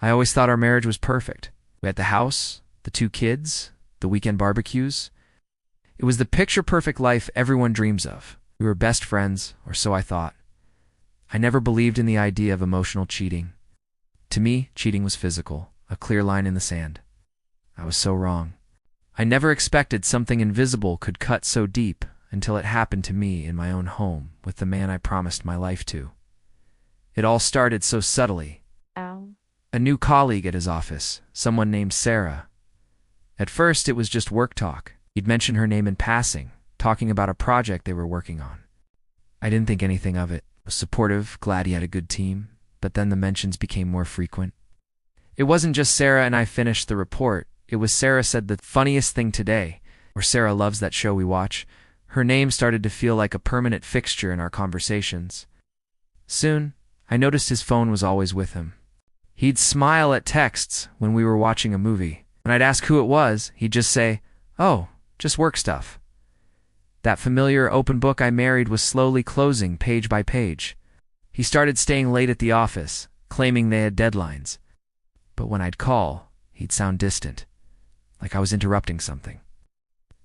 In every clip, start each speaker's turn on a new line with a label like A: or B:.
A: I always thought our marriage was perfect. We had the house, the 2 kids, the weekend barbecues. It was the picture-perfect life everyone dreams of. We were best friends, or so I thought. I never believed in the idea of emotional cheating. To me, cheating was physical, a clear line in the sand. I was so wrong. I never expected something invisible could cut so deep until it happened to me in my own home with the man I promised my life to. It all started so subtly.
B: Ow.
A: A new colleague at his office, someone named Sarah. At first, it was just work talk. He'd mention her name in passing, talking about a project they were working on. I didn't think anything of it. I was supportive, glad he had a good team, but then the mentions became more frequent. It wasn't just Sarah and I finished the report. It was Sarah said the funniest thing today, or Sarah loves that show we watch. Her name started to feel like a permanent fixture in our conversations. Soon, I noticed his phone was always with him. He'd smile at texts when we were watching a movie. When I'd ask who it was, he'd just say, "Oh, just work stuff." That familiar open book I married was slowly closing page by page. He started staying late at the office, claiming they had deadlines. But when I'd call, he'd sound distant, like I was interrupting something.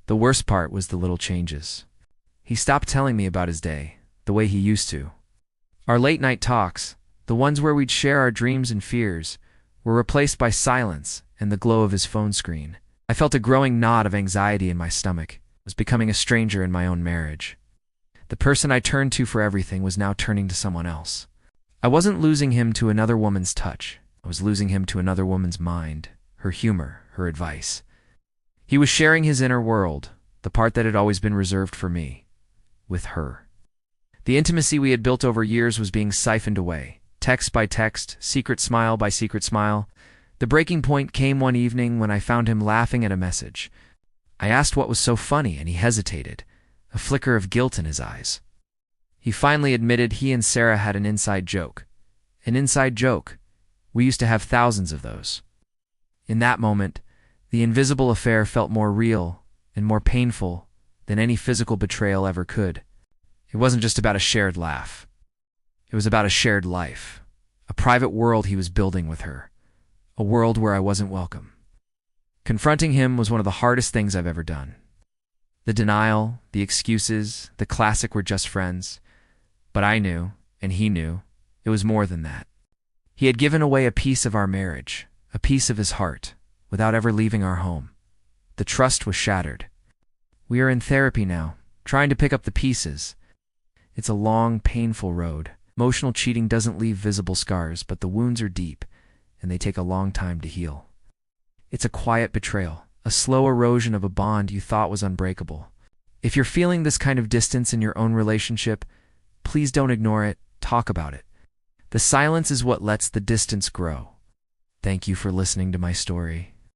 A: The worst part was the little changes. He stopped telling me about his day, the way he used to. Our late-night talks, the ones where we'd share our dreams and fears, were replaced by silence and the glow of his phone screen. I felt a growing knot of anxiety in my stomach. I was becoming a stranger in my own marriage. The person I turned to for everything was now turning to someone else. I wasn't losing him to another woman's touch. I was losing him to another woman's mind, her humor, her advice. He was sharing his inner world, the part that had always been reserved for me, with her. The intimacy we had built over years was being siphoned away, text by text, secret smile by secret smile. The breaking point came one evening when I found him laughing at a message. I asked what was so funny, and he hesitated, a flicker of guilt in his eyes. He finally admitted he and Sarah had an inside joke. An inside joke. We used to have thousands of those. In that moment, the invisible affair felt more real and more painful than any physical betrayal ever could. It wasn't just about a shared laugh. It was about a shared life, a private world he was building with her, a world where I wasn't welcome. Confronting him was one of the hardest things I've ever done. The denial, the excuses, the classic "we're just friends." But I knew, and he knew, it was more than that. He had given away a piece of our marriage, a piece of his heart, without ever leaving our home. The trust was shattered. We are in therapy now, trying to pick up the pieces. It's a long, painful road. Emotional cheating doesn't leave visible scars, but the wounds are deep, and they take a long time to heal. It's a quiet betrayal, a slow erosion of a bond you thought was unbreakable. If you're feeling this kind of distance in your own relationship, please don't ignore it, talk about it. The silence is what lets the distance grow. Thank you for listening to my story.